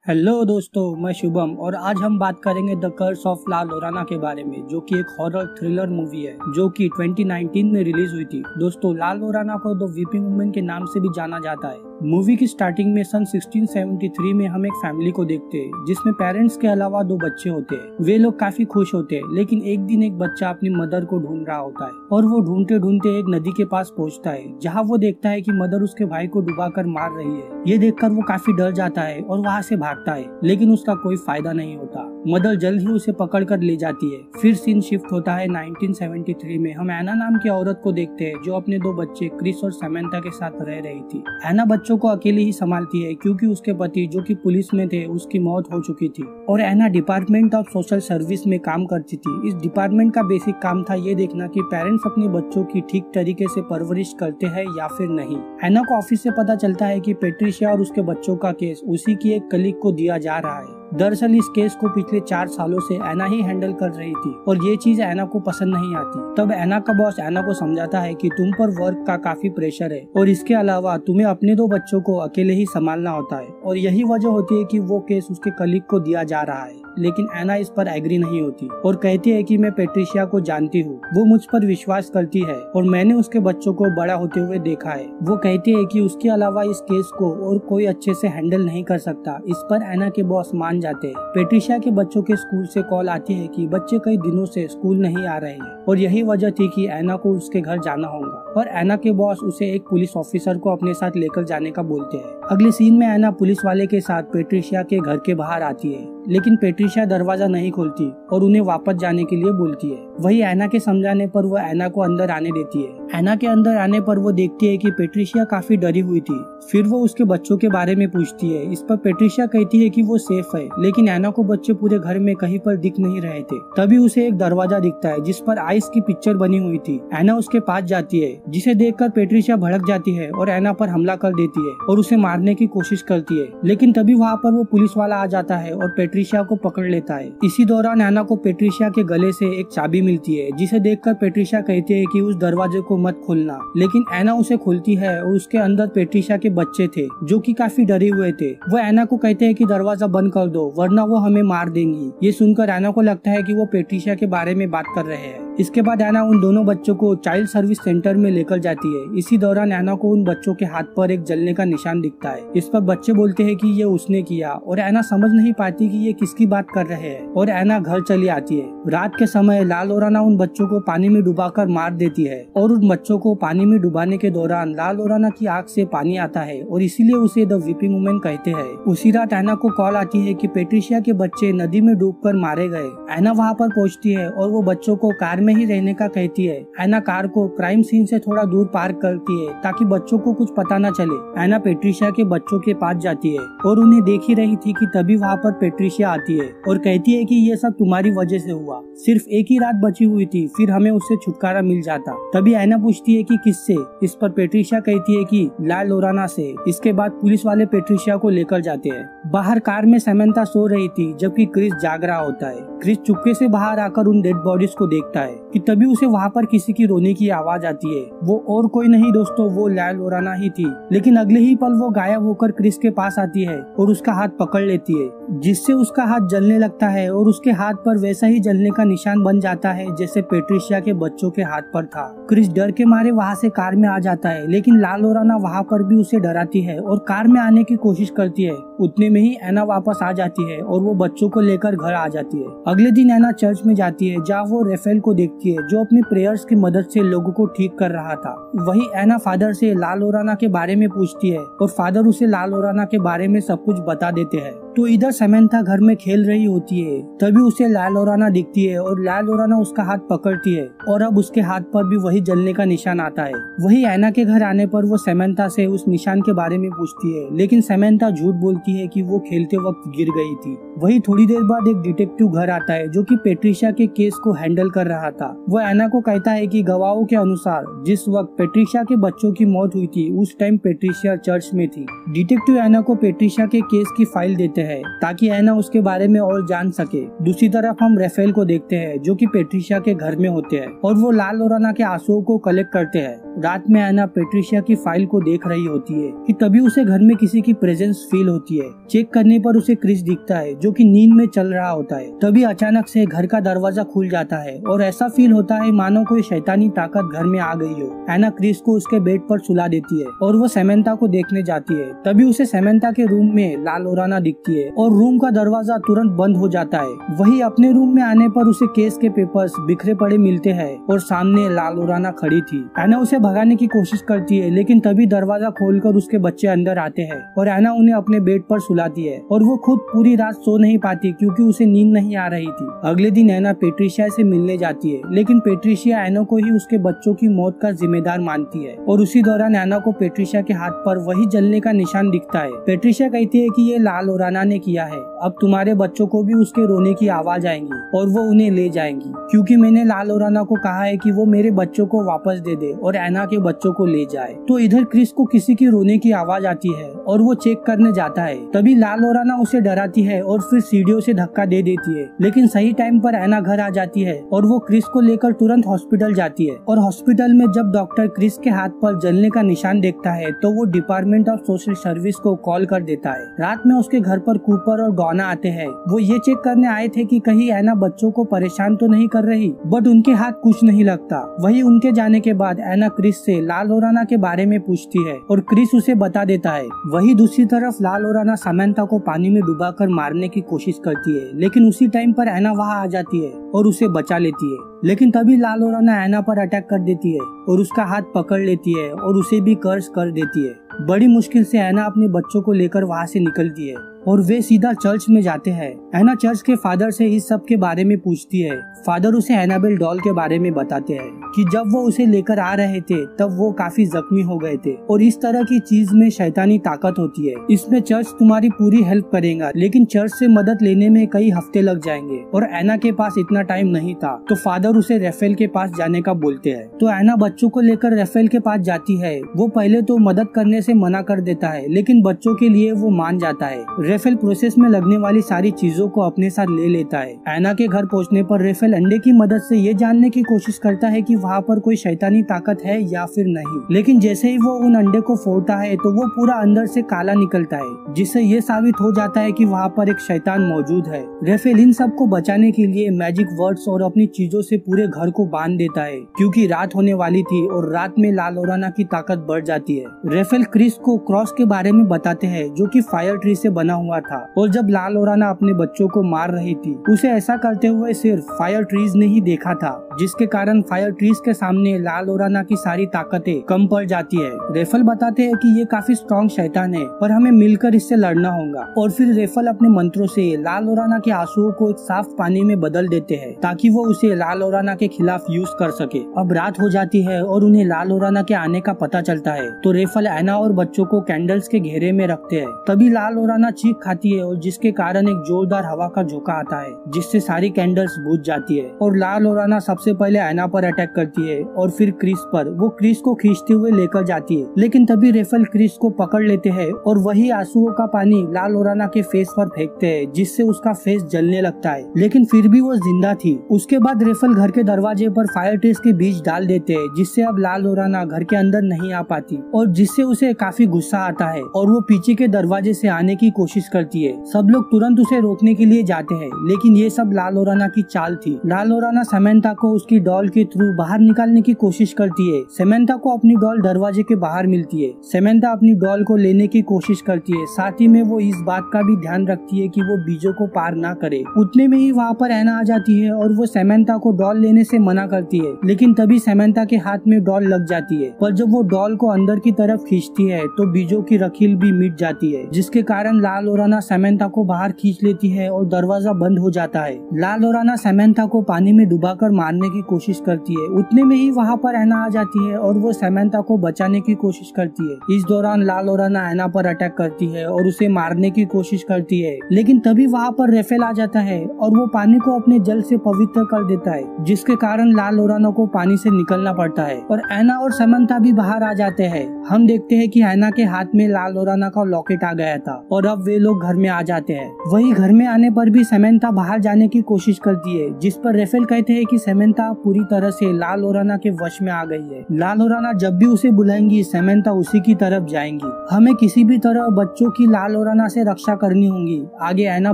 Hello दोस्तों, मैं शुभम और आज हम बात करेंगे द कर्स ऑफ ला लोराना के बारे में, जो कि एक हॉरर थ्रिलर मूवी है जो कि 2019 में रिलीज हुई थी। दोस्तों, ला लोराना को द वीपिंग वुमन के नाम से भी जाना जाता है। मूवी की स्टार्टिंग में सन 1673 में हम एक फैमिली को देखते हैं जिसमें पेरेंट्स के अलावा 2 बच्चे होते हैं। वे लोग काफी खुश होते हैं, लेकिन एक दिन एक बच्चा अपनी मदर को ढूंढ रहा होता है और वो ढूंढते ढूंढते एक नदी के पास पहुंचता है, जहां वो देखता है कि मदर उसके भाई को डुबाकर मार रही है। ये देखकर वो काफी डर जाता है और वहां से भागता है, लेकिन उसका कोई फायदा नहीं होता। मदर जल्द ही उसे पकड़कर ले जाती है। फिर सीन शिफ्ट होता है 1973 में। हम एना नाम की औरत को देखते हैं जो अपने 2 बच्चे क्रिस और सैमंथा के साथ रह रही थी। एना बच्चों को अकेले ही संभालती है क्योंकि उसके पति, जो कि पुलिस में थे, उसकी मौत हो चुकी थी और एना डिपार्टमेंट ऑफ सोशल सर्विस में काम करती थी। इस डिपार्टमेंट का बेसिक काम था ये देखना कि पेरेंट्स अपने बच्चों की ठीक तरीके से परवरिश करते हैं या फिर नहीं। एना को ऑफिस से पता चलता है कि पेट्रिशिया और उसके बच्चों का केस उसी की एक कलीग को दिया जा रहा है। दरअसल इस केस को पिछले 4 सालों से एना ही हैंडल कर रही थी और ये चीज एना को पसंद नहीं आती। तब एना का बॉस एना को समझाता है कि तुम पर वर्क का काफी प्रेशर है और इसके अलावा तुम्हें अपने 2 बच्चों को अकेले ही संभालना होता है और यही वजह होती है कि वो केस उसके कलीग को दिया जा रहा है। लेकिन एना इस पर एग्री नहीं होती और कहती है कि मैं पेट्रिशिया को जानती हूँ, वो मुझ पर विश्वास करती है और मैंने उसके बच्चों को बड़ा होते हुए देखा है। वो कहती है कि उसके अलावा इस केस को और कोई अच्छे से हैंडल नहीं कर सकता। इस पर एना के बॉस मान जाते हैं। पेट्रिशिया के बच्चों के स्कूल से कॉल आती है कि बच्चे कई दिनों से स्कूल नहीं आ रहे हैं और यही वजह थी कि एना को उसके घर जाना होगा और एना के बॉस उसे एक पुलिस ऑफिसर को अपने साथ लेकर जाने का बोलते हैं। अगले सीन में एना पुलिस वाले के साथ पेट्रिशिया के घर के बाहर आती है, लेकिन पेट्रिशिया दरवाजा नहीं खोलती और उन्हें वापस जाने के लिए बोलती है। वही एना के समझाने पर वो एना को अंदर आने देती है। एना के अंदर आने पर वो देखती है कि पेट्रिशिया काफी डरी हुई थी। फिर वो उसके बच्चों के बारे में पूछती है। इस पर पेट्रिशिया कहती है कि वो सेफ है, लेकिन एना को बच्चे पूरे घर में कहीं पर दिख नहीं रहे थे। तभी उसे एक दरवाजा दिखता है जिस पर आइस की पिक्चर बनी हुई थी। एना उसके पास जाती है, जिसे देखकर पेट्रिशिया भड़क जाती है और एना पर हमला कर देती है और उसे मारने की कोशिश करती है। लेकिन तभी वहाँ पर वो पुलिस वाला आ जाता है और पेट्रिशिया को पकड़ लेता है। इसी दौरान एना को पेट्रिशिया के गले से एक चाबी मिलती है, जिसे देखकर पेट्रिशिया कहती है कि उस दरवाजे को मत खोलना। लेकिन एना उसे खोलती है और उसके अंदर पेट्रिशिया के बच्चे थे जो कि काफी डरे हुए थे। वो एना को कहते हैं कि दरवाजा बंद कर दो वरना वो हमें मार देंगी। ये सुनकर एना को लगता है कि वो पेट्रिशिया के बारे में बात कर रहे हैं। इसके बाद एना उन दोनों बच्चों को चाइल्ड सर्विस सेंटर में लेकर जाती है। इसी दौरान एना को उन बच्चों के हाथ पर एक जलने का निशान दिखता है। इस पर बच्चे बोलते हैं कि ये उसने किया और एना समझ नहीं पाती कि ये किसकी बात कर रहे हैं और एना घर चली आती है। रात के समय ला लोराना उन बच्चों को पानी में डुबाकर मार देती है और उन बच्चों को पानी में डुबाने के दौरान ला लोराना की आंख से पानी आता है और इसीलिए उसे द वीपिंग वुमन कहते हैं। उसी रात एना को कॉल आती है कि पेट्रिशिया के बच्चे नदी में डूबकर मारे गए। एना वहाँ पर पहुँचती है और वो बच्चों को कार में ही रहने का कहती है। एना कार को क्राइम सीन से थोड़ा दूर पार्क करती है ताकि बच्चों को कुछ पता न चले। एना पेट्रिशिया के बच्चों के पास जाती है और उन्हें देख ही रही थी कि तभी वहाँ पर पेट्रिशिया आती है और कहती है कि ये सब तुम्हारी वजह से हुआ। सिर्फ एक ही रात बची हुई थी, फिर हमें उससे छुटकारा मिल जाता। तभी एना पूछती है कि किससे। इस पर पेट्रिशिया कहती है कि ला लोराना से। इसके बाद पुलिस वाले पेट्रिशिया को लेकर जाते हैं। बाहर कार में सैमंथा सो रही थी जबकि क्रिस जाग रहा होता है। क्रिस चुपके से बाहर आकर उन डेड बॉडीज को देखता है कि तभी उसे वहाँ पर किसी की रोने की आवाज आती है। वो और कोई नहीं दोस्तों, वो ला लोराना ही थी। लेकिन अगले ही पल वो गायब होकर क्रिस के पास आती है और उसका हाथ पकड़ लेती है, जिससे उसका हाथ जलने लगता है और उसके हाथ पर वैसा ही जलने का निशान बन जाता है जैसे पेट्रिशिया के बच्चों के हाथ पर था। क्रिस डर के मारे वहाँ से कार में आ जाता है, लेकिन ला लोराना वहाँ पर भी उसे डराती है और कार में आने की कोशिश करती है। उतने में ही एना वापस आ जाती है और वो बच्चों को लेकर घर आ जाती है। अगले दिन एना चर्च में जाती है जहाँ वो रेफेल को देखती है जो अपनी प्रेयर्स की मदद से लोगों को ठीक कर रहा था। वही एना फादर से ला लोराना के बारे में पूछती है और फादर उसे ला लोराना के बारे में सब कुछ बता देते हैं। तो इधर सैमंथा घर में खेल रही होती है, तभी उसे ला लोराना दिखती है और ला लोराना उसका हाथ पकड़ती है और अब उसके हाथ पर भी वही जलने का निशान आता है। वही एना के घर आने पर वो सैमंथा से उस निशान के बारे में पूछती है, लेकिन सैमंथा झूठ बोलती है कि वो खेलते वक्त गिर गई थी। वही थोड़ी देर बाद एक डिटेक्टिव घर आता है जो कि पेट्रिशिया के केस को हैंडल कर रहा था। वो एना को कहता है कि गवाहों के अनुसार जिस वक्त पेट्रिशिया के बच्चों की मौत हुई थी उस टाइम पेट्रिशिया चर्च में थी। डिटेक्टिव एना को पेट्रिशिया के केस की फाइल देते होते हैं ताकि एना उसके बारे में और जान सके। दूसरी तरफ हम रेफेल को देखते हैं जो कि पेट्रिशिया के घर में होते हैं और वो ला लोराना के आंसुओं को कलेक्ट करते हैं। रात में एना पेट्रिशिया की फाइल को देख रही होती है कि तभी उसे घर में किसी की प्रेजेंस फील होती है। चेक करने पर उसे क्रिस दिखता है जो कि नींद में चल रहा होता है। तभी अचानक से घर का दरवाजा खुल जाता है और ऐसा फील होता है मानो कोई शैतानी ताकत घर में आ गई हो। एना क्रिस को उसके बेड पर सुला देती है और वो सेमेंथा को देखने जाती है। तभी उसे सेमेंथा के रूम में ला लोराना दिखती है और रूम का दरवाजा तुरंत बंद हो जाता है। वही अपने रूम में आने पर उसे केस के पेपर्स बिखरे पड़े मिलते हैं और सामने ला लोराना खड़ी थी। एना उसे भगाने की कोशिश करती है लेकिन तभी दरवाजा खोलकर उसके बच्चे अंदर आते हैं और एना उन्हें अपने बेड पर सुलाती है और वो खुद पूरी रात सो नहीं पाती क्योंकि उसे नींद नहीं आ रही थी। अगले दिन एना पेट्रिशिया से मिलने जाती है लेकिन पेट्रिशिया एना को ही उसके बच्चों की मौत का जिम्मेदार मानती है और उसी दौरान एना को पेट्रिशिया के हाथ पर वही जलने का निशान दिखता है। पेट्रिशिया कहती है कि ये ला लोराना ने किया है, अब तुम्हारे बच्चों को भी उसके रोने की आवाज आएंगी और वो उन्हें ले जाएंगी क्योंकि मैंने ला लोराना को कहा है कि वो मेरे बच्चों को वापस दे दे और एना के बच्चों को ले जाए। तो इधर क्रिस को किसी की रोने की आवाज आती है और वो चेक करने जाता है। तभी ला लोराना उसे डराती है और फिर सीढ़ियों से धक्का दे देती है लेकिन सही टाइम पर एना घर आ जाती है और वो क्रिस को लेकर तुरंत हॉस्पिटल जाती है। और हॉस्पिटल में जब डॉक्टर क्रिस के हाथ पर जलने का निशान देखता है तो वो डिपार्टमेंट ऑफ सोशल सर्विस को कॉल कर देता है। रात में उसके घर पर कूपर और डॉना आते हैं। वो ये चेक करने आए थे कि कहीं एना बच्चों को परेशान तो नहीं कर रही, बट उनके हाथ कुछ नहीं लगता। वही उनके जाने के बाद एना क्रिस से ला लोराना के बारे में पूछती है और क्रिस उसे बता देता है। वही दूसरी तरफ ला लोराना सामेंथा को पानी में डुबाकर मारने की कोशिश करती है लेकिन उसी टाइम पर एना वहाँ आ जाती है और उसे बचा लेती है। लेकिन तभी ला लोराना एना पर अटैक कर देती है और उसका हाथ पकड़ लेती है और उसे भी कर्स कर देती है। बड़ी मुश्किल से एना अपने बच्चों को लेकर वहाँ से निकलती है और वे सीधा चर्च में जाते हैं। एना चर्च के फादर से इस सब के बारे में पूछती है। फादर उसे एनाबेल डॉल के बारे में बताते हैं कि जब वो उसे लेकर आ रहे थे तब वो काफी जख्मी हो गए थे और इस तरह की चीज में शैतानी ताकत होती है। इसमें चर्च तुम्हारी पूरी हेल्प करेगा लेकिन चर्च से मदद लेने में कई हफ्ते लग जाएंगे और एना के पास इतना टाइम नहीं था। तो फादर उसे रेफेल के पास जाने का बोलते हैं। तो एना बच्चों को लेकर रेफेल के पास जाती है। वो पहले तो मदद करने से मना कर देता है लेकिन बच्चों के लिए वो मान जाता है। रेफेल प्रोसेस में लगने वाली सारी चीजों को अपने साथ ले लेता है। एना के घर पहुंचने पर रेफेल अंडे की मदद से ये जानने की कोशिश करता है कि वहाँ पर कोई शैतानी ताकत है या फिर नहीं, लेकिन जैसे ही वो उन अंडे को फोड़ता है तो वो पूरा अंदर से काला निकलता है जिससे ये साबित हो जाता है कि वहाँ पर एक शैतान मौजूद है। रेफेल इन सब को बचाने के लिए मैजिक वर्ड्स और अपनी चीजों से पूरे घर को बांध देता है क्योंकि रात होने वाली थी और रात में ला लोराना की ताकत बढ़ जाती है। रेफेल क्रिस को क्रॉस के बारे में बताते हैं जो कि फायर ट्री से बना हुआ था और जब ला लोराना अपने बच्चों को मार रही थी उसे ऐसा करते हुए सिर्फ फायर ट्रीज ने ही देखा था जिसके कारण फायर ट्रीज के सामने ला लोराना की सारी ताकतें कम पड़ जाती है। रेफेल बताते हैं कि ये काफी स्ट्रॉन्ग शैतान है पर हमें मिलकर इससे लड़ना होगा और फिर रेफेल अपने मंत्रों से ला लोराना के आंसुओं को एक साफ पानी में बदल देते हैं ताकि वो उसे ला लोराना के खिलाफ यूज कर सके। अब रात हो जाती है और उन्हें ला लोराना के आने का पता चलता है तो रेफेल एना और बच्चों को कैंडल्स के घेरे में रखते हैं। तभी ला लोराना चीख खाती है और जिसके कारण एक जोरदार हवा का झोंका आता है जिससे सारी कैंडल्स बुझ जाती है और ला लोराना सबसे पहले एना पर अटैक करती है और फिर क्रिस पर। वो क्रिस को खींचते हुए लेकर जाती है लेकिन तभी रेफेल क्रिस को पकड़ लेते हैं और वही आंसुओं का पानी ला लोराना के फेस पर फेंकते हैं जिससे उसका फेस जलने लगता है लेकिन फिर भी वो जिंदा थी। उसके बाद रेफेल घर के दरवाजे पर फायर ट्रीज के बीज डाल देते हैं जिससे अब ला लोराना घर के अंदर नहीं आ पाती और जिससे उसे काफी गुस्सा आता है और वो पीछे के दरवाजे से आने की कोशिश करती है। सब लोग तुरंत उसे रोकने के लिए जाते हैं लेकिन ये सब ला लोराना की चाल थी। ला लोराना सामेंथा को उसकी डॉल के थ्रू बाहर निकालने की कोशिश करती है। सामेंथा को अपनी डॉल दरवाजे के बाहर मिलती है। सामेंथा अपनी डॉल को लेने की कोशिश करती है, साथ ही में वो इस बात का भी ध्यान रखती है कि वो बीजों को पार ना करे। उतने में ही वहाँ पर एना आ जाती है और वो सामेंथा को डॉल लेने से मना करती है लेकिन तभी सामेंथा के हाथ में डॉल लग जाती है। पर जब वो डॉल को अंदर की तरफ खींचती है तो बीजों की रखील भी मिट जाती है जिसके कारण ला लोराना सामेंथा को बाहर खींच लेती है और दरवाजा बंद हो जाता है। ला लोराना सामेंथा को पानी में डुबाकर मारने की कोशिश करती है। उतने में ही वहाँ पर एना आ जाती है और वो सामेंथा को बचाने की कोशिश करती है। इस दौरान ला लोराना एना पर अटैक करती है और उसे मारने की कोशिश करती है लेकिन तभी वहाँ पर रेफेल आ जाता है और वो पानी को अपने जल से पवित्र कर देता है जिसके कारण ला लोराना को पानी से निकलना पड़ता है और एना और सामेंथा भी बाहर आ जाते हैं। हम देखते हैं कि एना के हाथ में ला लोराना का लॉकेट आ गया था और अब वे लोग घर में आ जाते हैं। वही घर में आने पर भी सैमंथा बाहर जाने की कोशिश करती है, जिस पर रेफेल कहते हैं कि सैमंथा पूरी तरह से ला लोराना के वश में आ गई है। ला लोराना जब भी उसे बुलाएंगी सैमंथा उसी की तरफ जाएंगी। हमें किसी भी तरह बच्चों की ला लोराना से रक्षा करनी होगी। आगे एना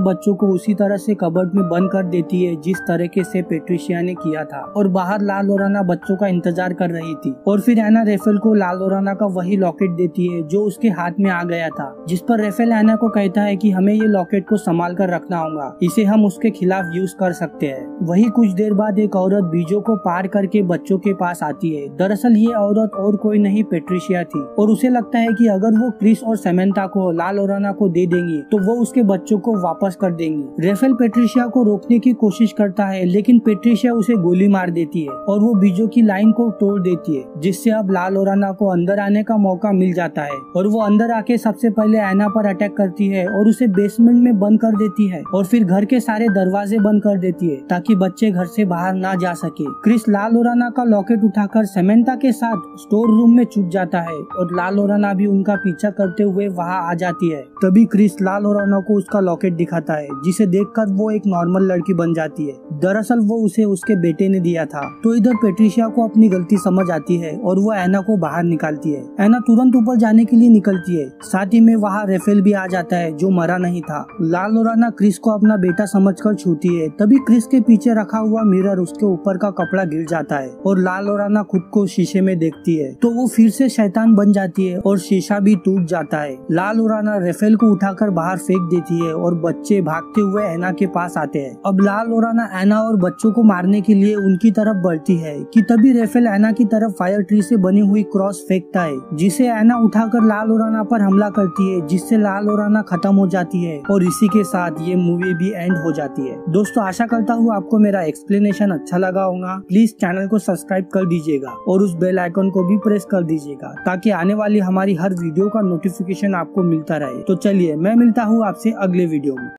बच्चों को उसी तरह से कबर्ड में बंद कर देती है जिस तरीके से पेट्रिशिया ने किया था, और बाहर ला लोराना बच्चों का इंतजार कर रही थी। और फिर एना रेफेल को ला लोराना का वही लॉकेट देती है जो उसके हाथ में आ गया था, जिस पर रेफेल एना को कहता है कि हमें ये लॉकेट को संभाल कर रखना होगा, इसे हम उसके खिलाफ यूज कर सकते हैं। वही कुछ देर बाद एक औरत बीजों को पार करके बच्चों के पास आती है। दरअसल ये औरत और कोई नहीं पेट्रिशिया थी, और उसे लगता है कि अगर वो क्रिस और सैमंथा को ला लोराना को दे देंगी तो वो उसके बच्चों को वापस कर देंगी। रेफेल पेट्रिशिया को रोकने की कोशिश करता है, लेकिन पेट्रिशिया उसे गोली मार देती है और वो बीजों की लाइन को तोड़ देती है, जिससे अब ला लोराना को अंदर आने का मौका मिल जाता है। और वो अंदर आके सबसे पहले एना पर अटैक करती है और उसे बेसमेंट में बंद कर देती है, और फिर घर के सारे दरवाजे बंद कर देती है ताकि बच्चे घर से बाहर ना जा सके। क्रिस ला लोराना का लॉकेट उठाकर सैमंथा के साथ स्टोर रूम में छुप जाता है, और ला लोराना भी उनका पीछा करते हुए वहाँ आ जाती है। तभी क्रिस ला लोराना को उसका लॉकेट दिखाता है, जिसे देखकर वो एक नॉर्मल लड़की बन जाती है। दरअसल वो उसे उसके बेटे ने दिया था। तो इधर पेट्रिशिया को अपनी गलती समझ आती है और वो एना को बाहर निकालती है। एना तुरंत ऊपर जाने के लिए निकलती है। साथ ही में वहाँ रेफेल भी आ जाता है जो मरा नहीं था। ला लोराना क्रिस को अपना बेटा समझकर छूती है। तभी क्रिस के पीछे रखा हुआ मिरर उसके ऊपर का कपड़ा गिर जाता है और ला लोराना खुद को शीशे में देखती है, तो वो फिर से शैतान बन जाती है और शीशा भी टूट जाता है। ला लोराना रेफेल को उठाकर बाहर फेंक देती है और बच्चे भागते हुए एना के पास आते हैं। अब ला लोराना एना और बच्चों को मारने के लिए उनकी तरफ बढ़ती है कि तभी रेफेल एना की तरफ फायर ट्री से बनी हुई क्रॉस फेंकता है, जिसे एना उठाकर ला लोराना पर हमला करती है, जिससे ला लोराना खत्म हो जाती है। और इसी के साथ ये मूवी भी एंड हो जाती है। दोस्तों आशा करता हूँ आपको मेरा एक्सप्लेनेशन अच्छा लगा होगा। प्लीज चैनल को सब्सक्राइब कर दीजिएगा और उस बेल आइकन को भी प्रेस कर दीजिएगा ताकि आने वाली हमारी हर वीडियो का नोटिफिकेशन आपको मिलता रहे। तो चलिए मैं मिलता हूँ आपसे अगले वीडियो में।